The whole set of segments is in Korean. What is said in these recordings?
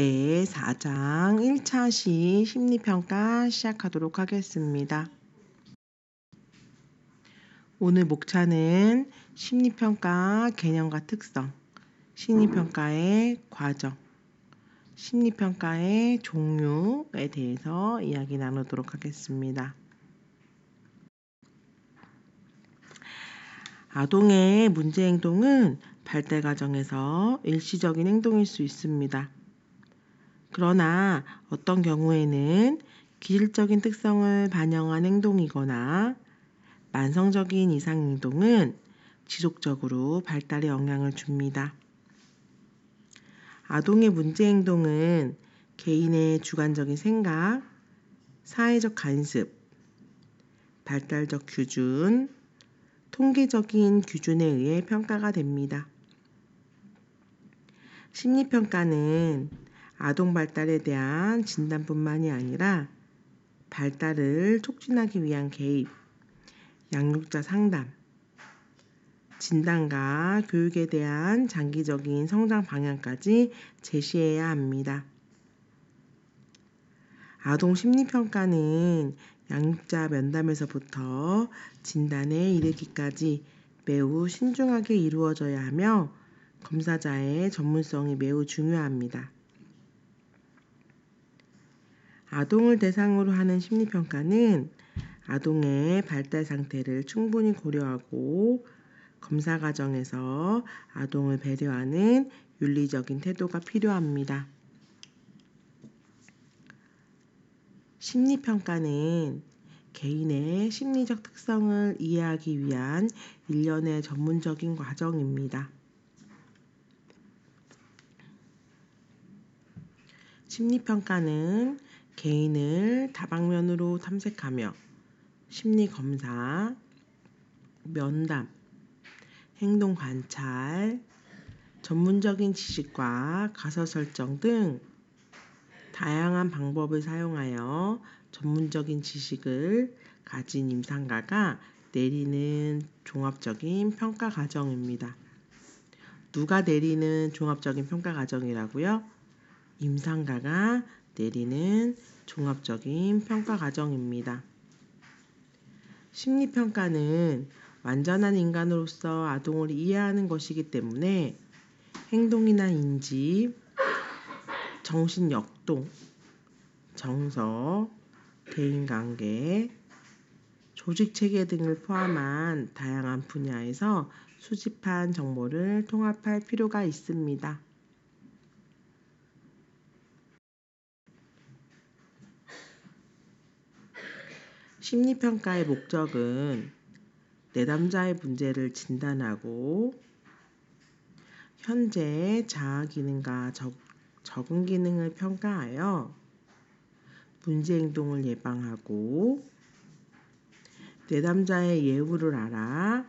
네, 4장 1차 시 심리평가 시작하도록 하겠습니다. 오늘 목차는 심리평가 개념과 특성, 심리평가의 과정, 심리평가의 종류에 대해서 이야기 나누도록 하겠습니다. 아동의 문제 행동은 발달 과정에서 일시적인 행동일 수 있습니다. 그러나 어떤 경우에는 기질적인 특성을 반영한 행동이거나 만성적인 이상 행동은 지속적으로 발달에 영향을 줍니다. 아동의 문제 행동은 개인의 주관적인 생각, 사회적 간섭, 발달적 기준, 통계적인 기준에 의해 평가가 됩니다. 심리평가는 아동 발달에 대한 진단뿐만이 아니라 발달을 촉진하기 위한 개입, 양육자 상담, 진단과 교육에 대한 장기적인 성장 방향까지 제시해야 합니다. 아동 심리평가는 양육자 면담에서부터 진단에 이르기까지 매우 신중하게 이루어져야 하며 검사자의 전문성이 매우 중요합니다. 아동을 대상으로 하는 심리평가는 아동의 발달 상태를 충분히 고려하고 검사 과정에서 아동을 배려하는 윤리적인 태도가 필요합니다. 심리평가는 개인의 심리적 특성을 이해하기 위한 일련의 전문적인 과정입니다. 심리평가는 개인을 다방면으로 탐색하며 심리검사, 면담, 행동 관찰, 전문적인 지식과 가설 설정 등 다양한 방법을 사용하여 전문적인 지식을 가진 임상가가 내리는 종합적인 평가 과정입니다. 누가 내리는 종합적인 평가 과정이라고요? 임상가가 내리는 종합적인 평가 과정입니다. 심리평가는 완전한 인간으로서 아동을 이해하는 것이기 때문에 행동이나 인지, 정신역동, 정서, 대인관계, 조직체계 등을 포함한 다양한 분야에서 수집한 정보를 통합할 필요가 있습니다. 심리평가의 목적은 내담자의 문제를 진단하고 현재 자아 기능과 적응 기능을 평가하여 문제 행동을 예방하고 내담자의 예우를 알아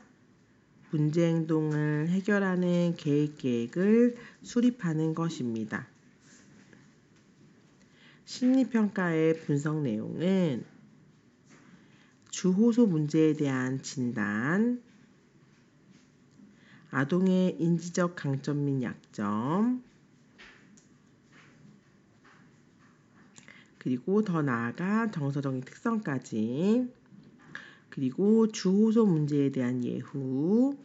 문제 행동을 해결하는 계획을 수립하는 것입니다. 심리평가의 분석 내용은 주호소 문제에 대한 진단, 아동의 인지적 강점 및 약점, 그리고 더 나아가 정서적인 특성까지, 그리고 주호소 문제에 대한 예후,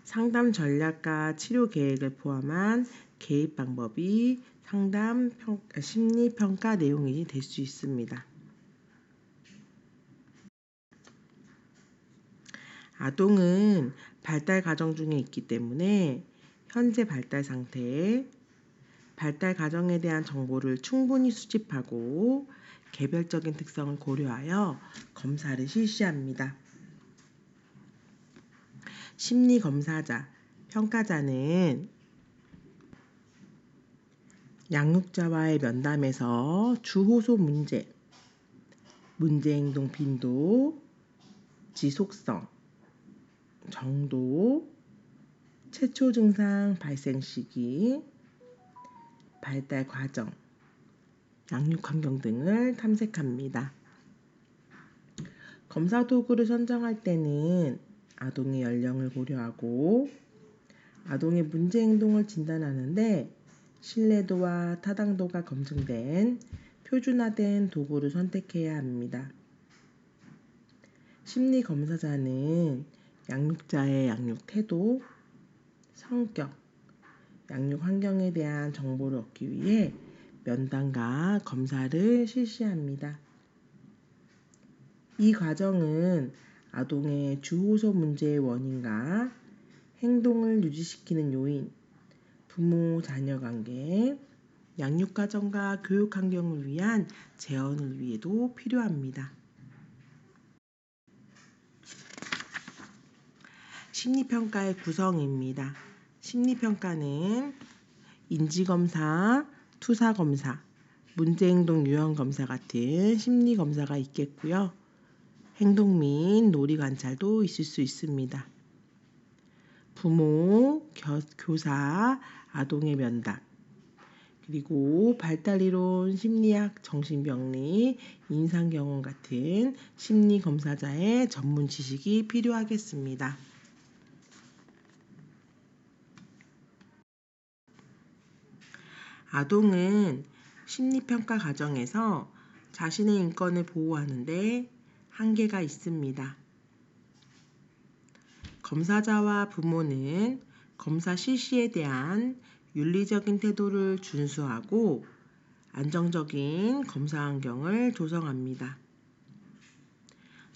상담 전략과 치료 계획을 포함한 개입 방법이 심리평가 내용이 될 수 있습니다. 아동은 발달 과정 중에 있기 때문에 현재 발달 상태, 발달 과정에 대한 정보를 충분히 수집하고 개별적인 특성을 고려하여 검사를 실시합니다. 심리검사자, 평가자는 양육자와의 면담에서 주호소 문제, 문제행동 빈도, 지속성, 정도, 최초 증상 발생 시기, 발달 과정, 양육 환경 등을 탐색합니다. 검사 도구를 선정할 때는 아동의 연령을 고려하고 아동의 문제 행동을 진단하는데 신뢰도와 타당도가 검증된 표준화된 도구를 선택해야 합니다. 심리검사자는 양육자의 양육 태도, 성격, 양육 환경에 대한 정보를 얻기 위해 면담과 검사를 실시합니다. 이 과정은 아동의 주호소 문제의 원인과 행동을 유지시키는 요인, 부모 자녀 관계, 양육 과정과 교육 환경을 위한 재원을 위해도 필요합니다. 심리평가의 구성입니다. 심리평가는 인지검사, 투사검사, 문제행동 유형검사 같은 심리검사가 있겠고요. 행동 및 놀이 관찰도 있을 수 있습니다. 부모, 교사, 아동의 면담, 그리고 발달이론, 심리학, 정신병리, 인상경험 같은 심리검사자의 전문 지식이 필요하겠습니다. 아동은 심리평가 과정에서 자신의 인권을 보호하는데 한계가 있습니다. 검사자와 부모는 검사 실시에 대한 윤리적인 태도를 준수하고 안정적인 검사 환경을 조성합니다.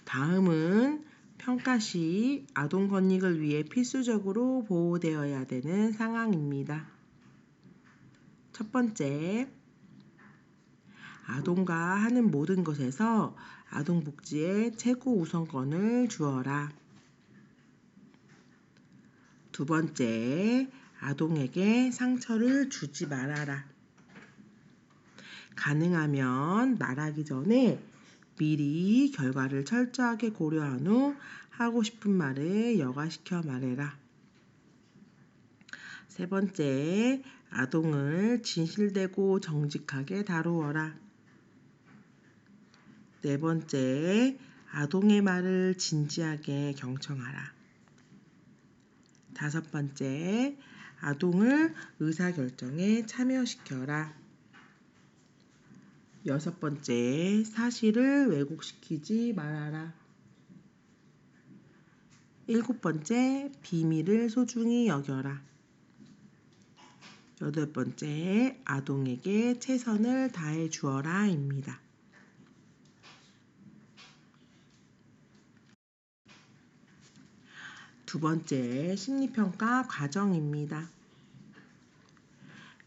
다음은 평가 시 아동 권익을 위해 필수적으로 보호되어야 되는 상황입니다. 첫 번째, 아동과 하는 모든 것에서 아동 복지에 최고 우선권을 주어라. 두 번째, 아동에게 상처를 주지 말아라. 가능하면 말하기 전에 미리 결과를 철저하게 고려한 후 하고 싶은 말을 여과시켜 말해라. 세 번째, 아동을 진실되고 정직하게 다루어라. 네 번째, 아동의 말을 진지하게 경청하라. 다섯 번째, 아동을 의사결정에 참여시켜라. 여섯 번째, 사실을 왜곡시키지 말아라. 일곱 번째, 비밀을 소중히 여겨라. 여덟 번째, 아동에게 최선을 다해 주어라 입니다. 두 번째, 심리평가 과정입니다.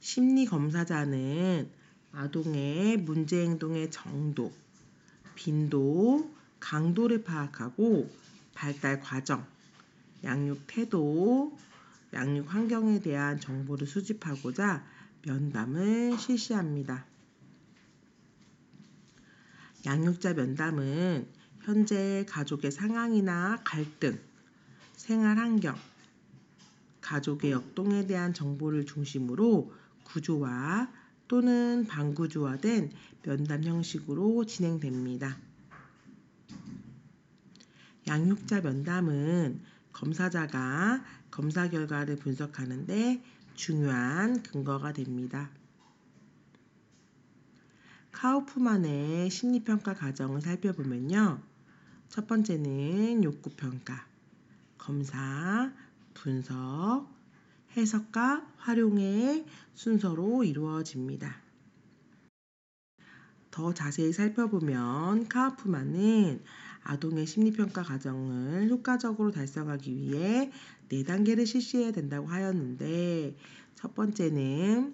심리검사자는 아동의 문제행동의 정도, 빈도, 강도를 파악하고 발달 과정, 양육 태도, 양육 환경에 대한 정보를 수집하고자 면담을 실시합니다. 양육자 면담은 현재 가족의 상황이나 갈등, 생활 환경, 가족의 역동에 대한 정보를 중심으로 구조화 또는 반구조화된 면담 형식으로 진행됩니다. 양육자 면담은 검사자가 검사 결과를 분석하는 데 중요한 근거가 됩니다. 카우프만의 심리평가 과정을 살펴보면요. 첫 번째는 욕구평가, 검사, 분석, 해석과 활용의 순서로 이루어집니다. 더 자세히 살펴보면 카우프만은 아동의 심리평가 과정을 효과적으로 달성하기 위해 4단계를 실시해야 된다고 하였는데 첫 번째는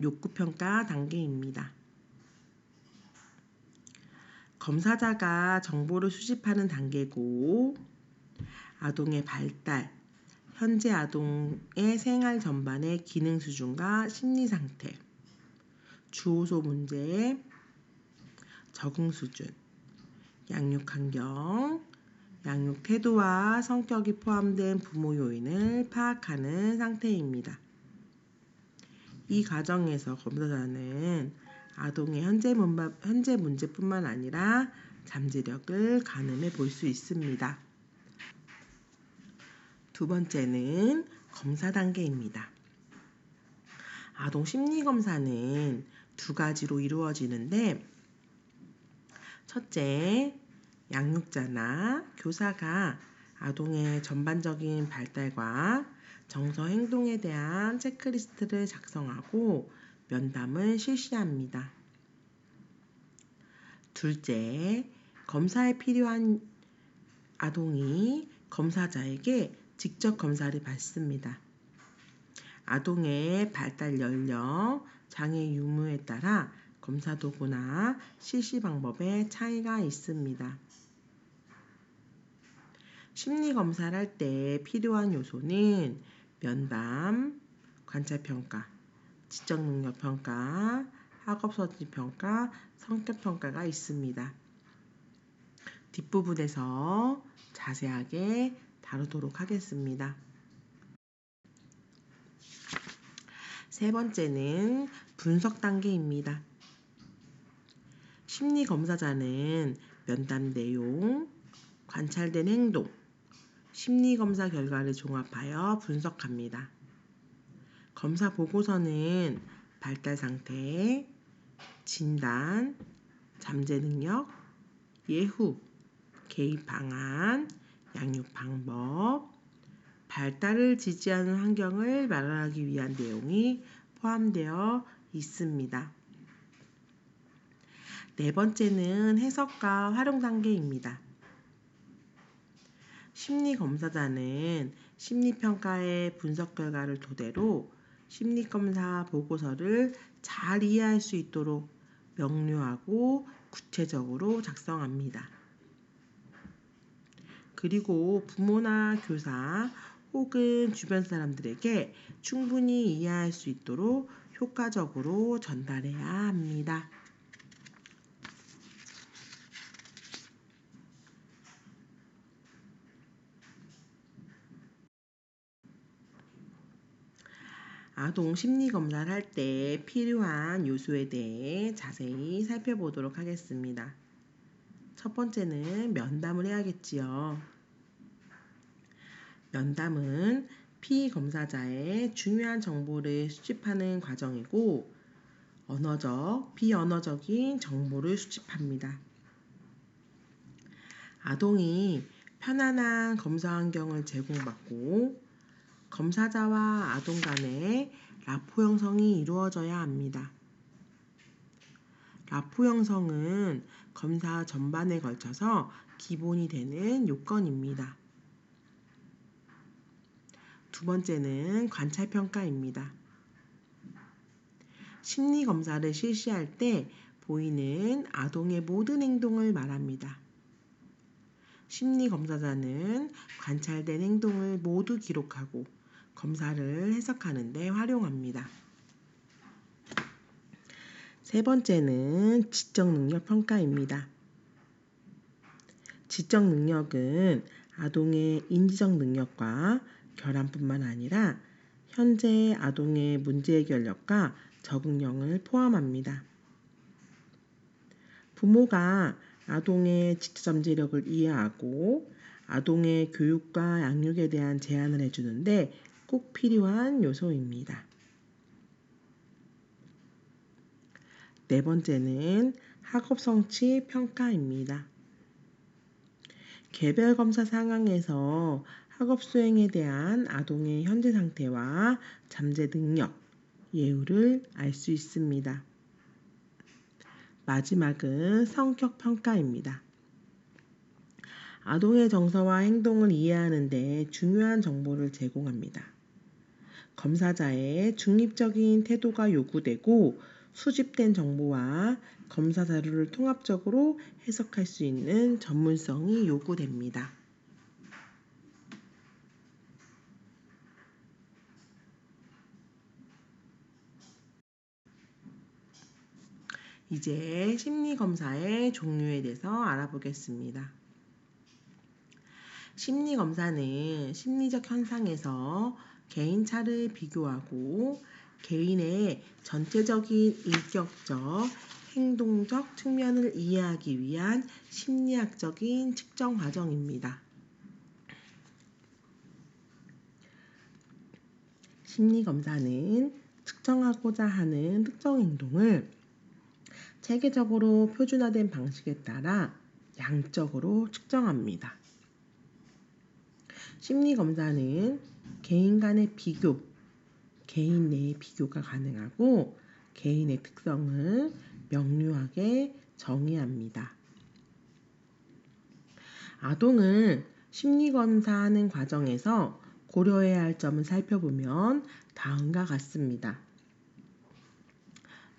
욕구평가 단계입니다. 검사자가 정보를 수집하는 단계고 아동의 발달, 현재 아동의 생활 전반의 기능 수준과 심리 상태, 주호소 문제, 적응 수준, 양육 환경, 양육 태도와 성격이 포함된 부모 요인을 파악하는 상태입니다. 이 과정에서 검사자는 아동의 현재 문제뿐만 아니라 잠재력을 가늠해 볼 수 있습니다. 두 번째는 검사 단계입니다. 아동 심리검사는 두 가지로 이루어지는데, 첫째, 양육자나 교사가 아동의 전반적인 발달과 정서 행동에 대한 체크리스트를 작성하고 면담을 실시합니다. 둘째, 검사에 필요한 아동이 검사자에게 직접 검사를 받습니다. 아동의 발달 연령, 장애 유무에 따라 검사 도구나 실시 방법에 차이가 있습니다. 심리 검사를 할 때 필요한 요소는 면담, 관찰평가, 지적능력평가, 학업서술평가, 성격평가가 있습니다. 뒷부분에서 자세하게 다루도록 하겠습니다. 세 번째는 분석 단계입니다. 심리검사자는 면담 내용, 관찰된 행동, 심리검사 결과를 종합하여 분석합니다. 검사 보고서는 발달 상태, 진단, 잠재 능력, 예후, 개입 방안, 양육 방법, 발달을 지지하는 환경을 마련하기 위한 내용이 포함되어 있습니다. 네 번째는 해석과 활용 단계입니다. 심리검사자는 심리평가의 분석 결과를 토대로 심리검사 보고서를 잘 이해할 수 있도록 명료하고 구체적으로 작성합니다. 그리고 부모나 교사 혹은 주변 사람들에게 충분히 이해할 수 있도록 효과적으로 전달해야 합니다. 아동 심리검사를 할 때 필요한 요소에 대해 자세히 살펴보도록 하겠습니다. 첫 번째는 면담을 해야겠지요. 면담은 피검사자의 중요한 정보를 수집하는 과정이고 언어적, 비언어적인 정보를 수집합니다. 아동이 편안한 검사 환경을 제공받고 검사자와 아동 간의 라포 형성이 이루어져야 합니다. 라포 형성은 검사 전반에 걸쳐서 기본이 되는 요건입니다. 두 번째는 관찰평가입니다. 심리검사를 실시할 때 보이는 아동의 모든 행동을 말합니다. 심리검사자는 관찰된 행동을 모두 기록하고 검사를 해석하는 데 활용합니다. 세 번째는 지적능력 평가입니다. 지적능력은 아동의 인지적 능력과 결함뿐만 아니라 현재 아동의 문제 해결력과 적응력을 포함합니다. 부모가 아동의 지적 잠재력을 이해하고 아동의 교육과 양육에 대한 제안을 해주는데 꼭 필요한 요소입니다. 네 번째는 학업 성취 평가입니다. 개별 검사 상황에서 학업 수행에 대한 아동의 현재 상태와 잠재 능력, 예후를 알 수 있습니다. 마지막은 성격 평가입니다. 아동의 정서와 행동을 이해하는 데 중요한 정보를 제공합니다. 검사자의 중립적인 태도가 요구되고 수집된 정보와 검사 자료를 통합적으로 해석할 수 있는 전문성이 요구됩니다. 이제 심리검사의 종류에 대해서 알아보겠습니다. 심리검사는 심리적 현상에서 개인차를 비교하고 개인의 전체적인 인격적, 행동적 측면을 이해하기 위한 심리학적인 측정 과정입니다. 심리검사는 측정하고자 하는 특정 행동을 체계적으로 표준화된 방식에 따라 양적으로 측정합니다. 심리검사는 개인 간의 비교, 개인 내의 비교가 가능하고 개인의 특성을 명료하게 정의합니다. 아동을 심리검사하는 과정에서 고려해야 할 점을 살펴보면 다음과 같습니다.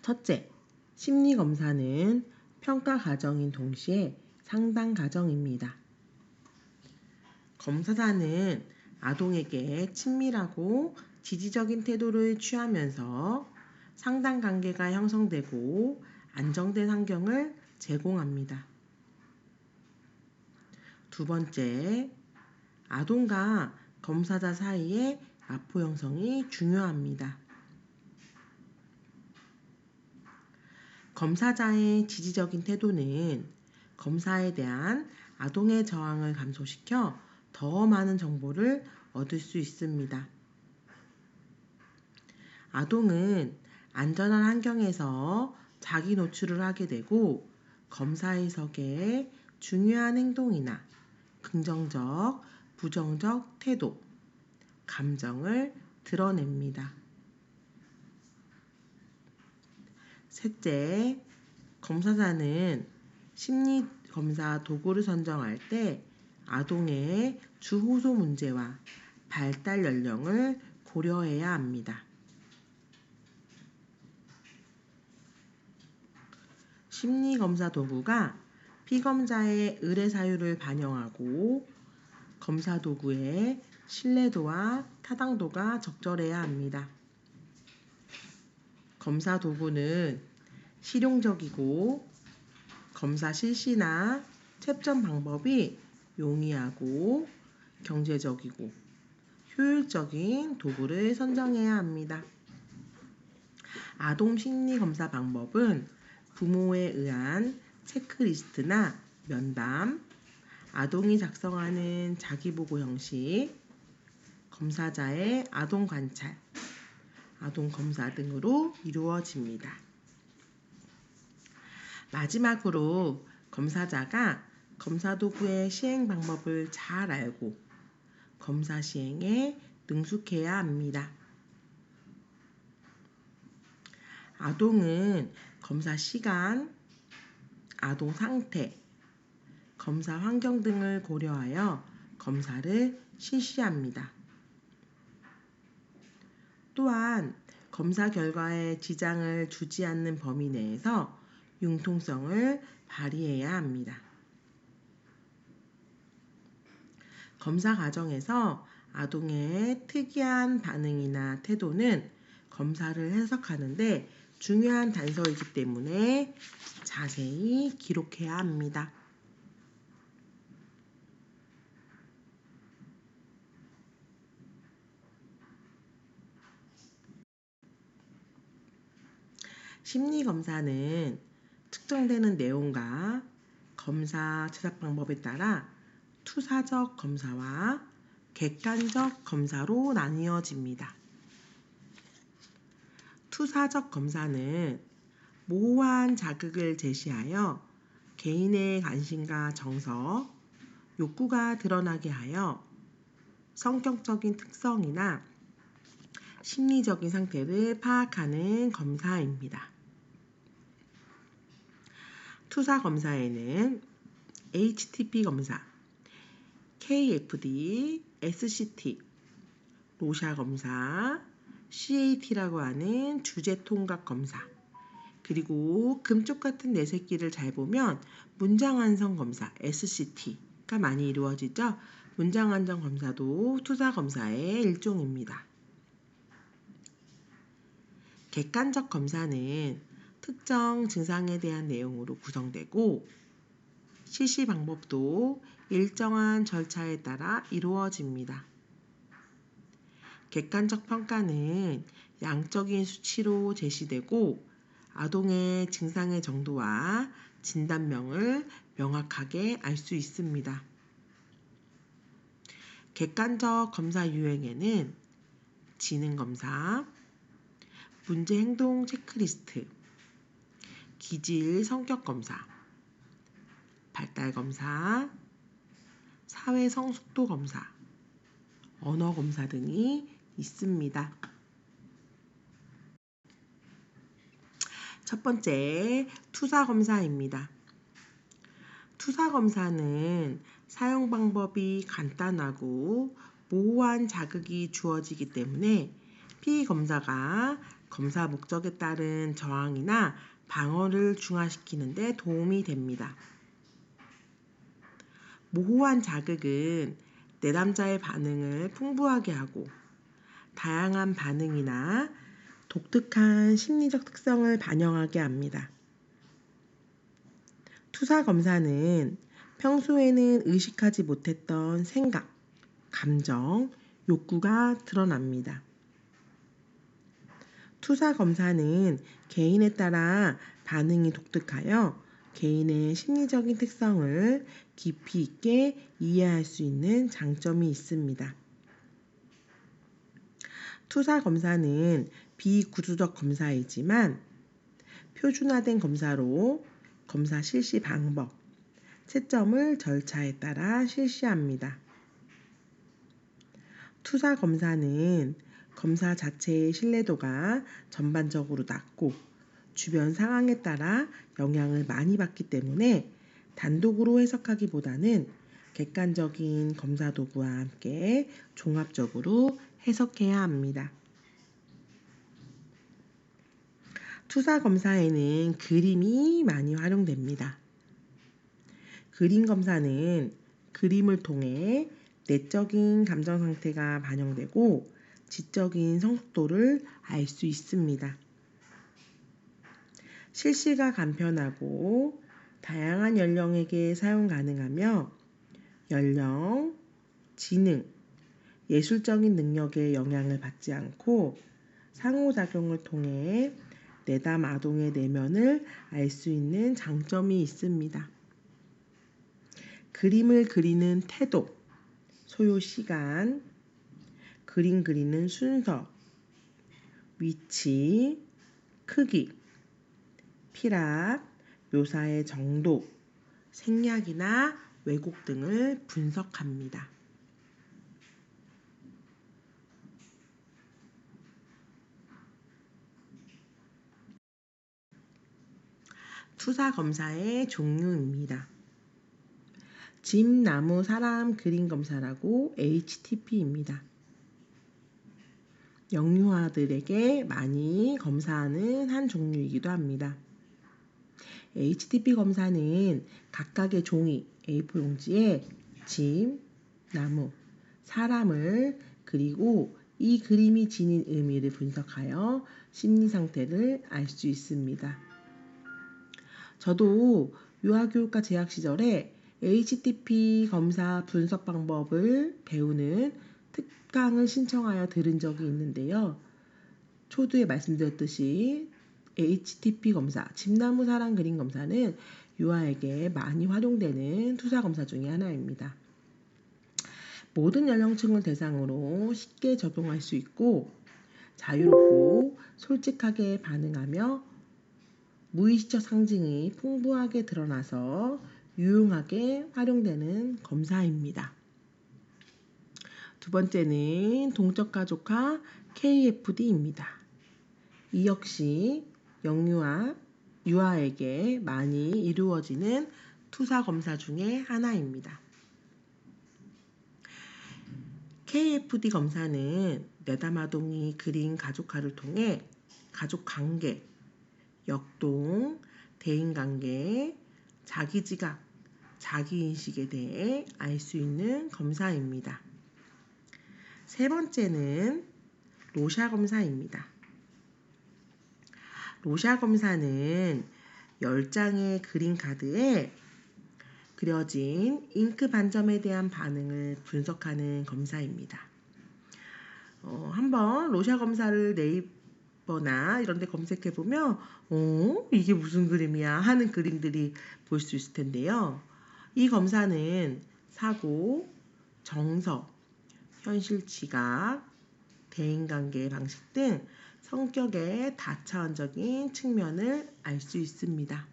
첫째, 심리검사는 평가 과정인 동시에 상담 과정입니다. 검사자는 아동에게 친밀하고 지지적인 태도를 취하면서 상담 관계가 형성되고 안정된 환경을 제공합니다. 두 번째, 아동과 검사자 사이의 마포 형성이 중요합니다. 검사자의 지지적인 태도는 검사에 대한 아동의 저항을 감소시켜 더 많은 정보를 얻을 수 있습니다. 아동은 안전한 환경에서 자기 노출을 하게 되고 검사 해석에 중요한 행동이나 긍정적, 부정적 태도, 감정을 드러냅니다. 셋째, 검사자는 심리검사 도구를 선정할 때 아동의 주호소 문제와 발달 연령을 고려해야 합니다. 심리검사 도구가 피검자의 의뢰 사유를 반영하고 검사 도구의 신뢰도와 타당도가 적절해야 합니다. 검사 도구는 실용적이고 검사 실시나 채점 방법이 용이하고 경제적이고 효율적인 도구를 선정해야 합니다. 아동 심리 검사 방법은 부모에 의한 체크리스트나 면담, 아동이 작성하는 자기보고 형식, 검사자의 아동 관찰, 아동 검사 등으로 이루어집니다. 마지막으로 검사자가 검사 도구의 시행 방법을 잘 알고 검사 시행에 능숙해야 합니다. 아동은 검사 시간, 아동 상태, 검사 환경 등을 고려하여 검사를 실시합니다. 또한 검사 결과에 지장을 주지 않는 범위 내에서 융통성을 발휘해야 합니다. 검사 과정에서 아동의 특이한 반응이나 태도는 검사를 해석하는 데 중요한 단서이기 때문에 자세히 기록해야 합니다. 심리검사는 측정되는 내용과 검사 제작 방법에 따라 투사적 검사와 객관적 검사로 나뉘어집니다. 투사적 검사는 모호한 자극을 제시하여 개인의 관심과 정서, 욕구가 드러나게 하여 성격적인 특성이나 심리적인 상태를 파악하는 검사입니다. 투사 검사에는 HTP 검사, KFD, SCT, 로샤 검사, CAT라고 하는 주제 통각 검사, 그리고 금쪽 같은 내 새끼를 잘 보면 문장 완성 검사, SCT가 많이 이루어지죠. 문장 완성 검사도 투사 검사의 일종입니다. 객관적 검사는 특정 증상에 대한 내용으로 구성되고 실시 방법도 일정한 절차에 따라 이루어집니다. 객관적 평가는 양적인 수치로 제시되고 아동의 증상의 정도와 진단명을 명확하게 알 수 있습니다. 객관적 검사 유형에는 지능검사, 문제 행동 체크리스트, 기질 성격 검사, 발달 검사, 사회 성숙도 검사, 언어 검사 등이 있습니다. 첫 번째, 투사 검사입니다. 투사 검사는 사용 방법이 간단하고 모호한 자극이 주어지기 때문에 피검사가 검사 목적에 따른 저항이나 방어를 중화시키는 데 도움이 됩니다. 모호한 자극은 내담자의 반응을 풍부하게 하고 다양한 반응이나 독특한 심리적 특성을 반영하게 합니다. 투사 검사는 평소에는 의식하지 못했던 생각, 감정, 욕구가 드러납니다. 투사 검사는 개인에 따라 반응이 독특하여 개인의 심리적인 특성을 깊이 있게 이해할 수 있는 장점이 있습니다. 투사 검사는 비구조적 검사이지만 표준화된 검사로 검사 실시 방법, 채점을 절차에 따라 실시합니다. 투사 검사는 검사 자체의 신뢰도가 전반적으로 낮고 주변 상황에 따라 영향을 많이 받기 때문에 단독으로 해석하기보다는 객관적인 검사 도구와 함께 종합적으로 해석해야 합니다. 투사 검사에는 그림이 많이 활용됩니다. 그림 검사는 그림을 통해 내적인 감정 상태가 반영되고 지적인 성숙도를 알 수 있습니다. 실시가 간편하고 다양한 연령에게 사용 가능하며 연령, 지능, 예술적인 능력에 영향을 받지 않고 상호작용을 통해 내담 아동의 내면을 알 수 있는 장점이 있습니다. 그림을 그리는 태도, 소요 시간, 그림 그리는 순서, 위치, 크기, 피랍, 묘사의 정도, 생략이나 왜곡 등을 분석합니다. 투사 검사의 종류입니다. 집, 나무, 사람, 그림 검사라고 HTP입니다. 영유아들에게 많이 검사하는 한 종류이기도 합니다. HTP 검사는 각각의 종이 A4 용지에 집, 나무, 사람을 그리고 이 그림이 지닌 의미를 분석하여 심리 상태를 알 수 있습니다. 저도 유아교육과 재학 시절에 HTP 검사 분석 방법을 배우는 특강을 신청하여 들은 적이 있는데요. 초두에 말씀드렸듯이 HTP 검사, 집나무 사람 그림 검사는 유아에게 많이 활용되는 투사 검사 중에 하나입니다. 모든 연령층을 대상으로 쉽게 적용할 수 있고 자유롭고 솔직하게 반응하며 무의식적 상징이 풍부하게 드러나서 유용하게 활용되는 검사입니다. 두 번째는 동적 가족화 KFD입니다. 이 역시 영유아, 유아에게 많이 이루어지는 투사 검사 중에 하나입니다. KFD 검사는 내담 아동이 그린 가족화를 통해 가족 관계, 역동, 대인관계, 자기지각, 자기인식에 대해 알 수 있는 검사입니다. 세 번째는 로샤 검사입니다. 로샤 검사는 10장의 그림 카드에 그려진 잉크 반점에 대한 반응을 분석하는 검사입니다. 한번 로샤 검사를 네이버나 이런 데 검색해보면 이게 무슨 그림이야 하는 그림들이 볼 수 있을 텐데요. 이 검사는 사고, 정서, 현실 지각, 대인관계 방식 등 성격의 다차원적인 측면을 알 수 있습니다.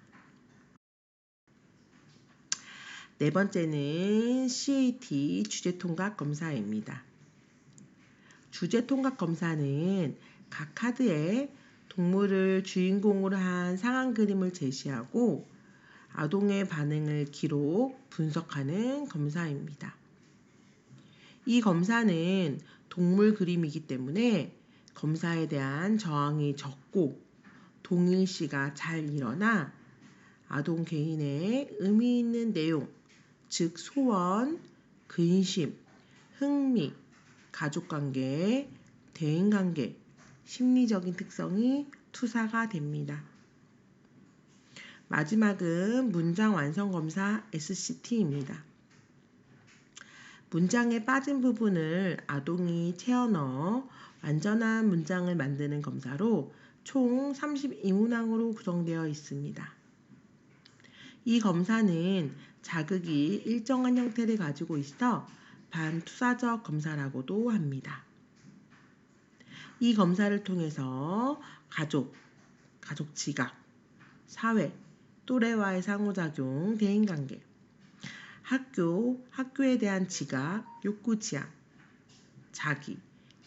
네 번째는 CAT 주제통각 검사입니다. 주제통각 검사는 각 카드에 동물을 주인공으로 한 상황 그림을 제시하고 아동의 반응을 기록, 분석하는 검사입니다. 이 검사는 동물 그림이기 때문에 검사에 대한 저항이 적고 동일시가 잘 일어나 아동 개인의 의미 있는 내용, 즉 소원, 근심, 흥미, 가족관계, 대인관계, 심리적인 특성이 투사가 됩니다. 마지막은 문장 완성 검사 SCT입니다. 문장에 빠진 부분을 아동이 채워 넣어 완전한 문장을 만드는 검사로 총 32문항으로 구성되어 있습니다. 이 검사는 자극이 일정한 형태를 가지고 있어 반투사적 검사라고도 합니다. 이 검사를 통해서 가족 지각, 사회, 또래와의 상호작용, 대인관계, 학교에 대한 지각, 욕구지향, 자기,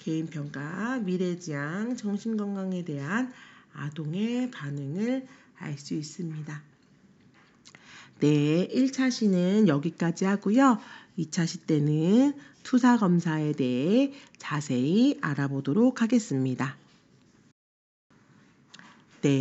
개인평가, 미래지향, 정신건강에 대한 아동의 반응을 알 수 있습니다. 네, 1차 시는 여기까지 하고요. 2차 시 때는 투사 검사에 대해 자세히 알아보도록 하겠습니다. 네.